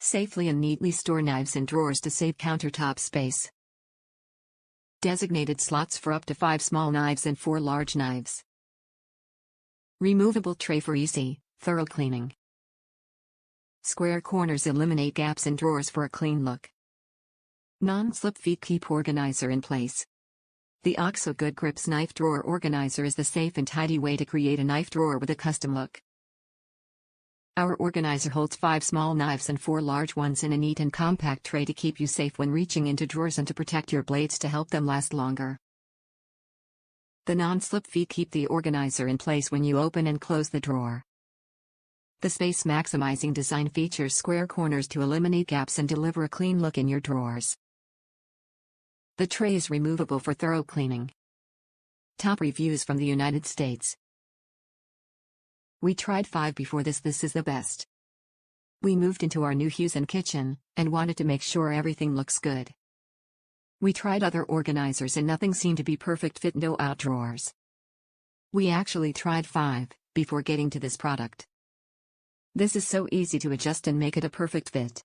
Safely and neatly store knives in drawers to save countertop space. Designated slots for up to 5 small knives and 4 large knives. Removable tray for easy, thorough cleaning. Square corners eliminate gaps in drawers for a clean look. Non-slip feet keep organizer in place. The OXO Good Grips Knife Drawer Organizer is the safe and tidy way to create a knife drawer with a custom look. Our organizer holds 5 small knives and 4 large ones in a neat and compact tray to keep you safe when reaching into drawers and to protect your blades to help them last longer. The non-slip feet keep the organizer in place when you open and close the drawer. The space-maximizing design features square corners to eliminate gaps and deliver a clean look in your drawers. The tray is removable for thorough cleaning. Top reviews from the United States. We tried 5 before this is the best. We moved into our new Houston kitchen, and wanted to make sure everything looks good. We tried other organizers and nothing seemed to be perfect fit, no out drawers. We actually tried 5, before getting to this product. This is so easy to adjust and make it a perfect fit.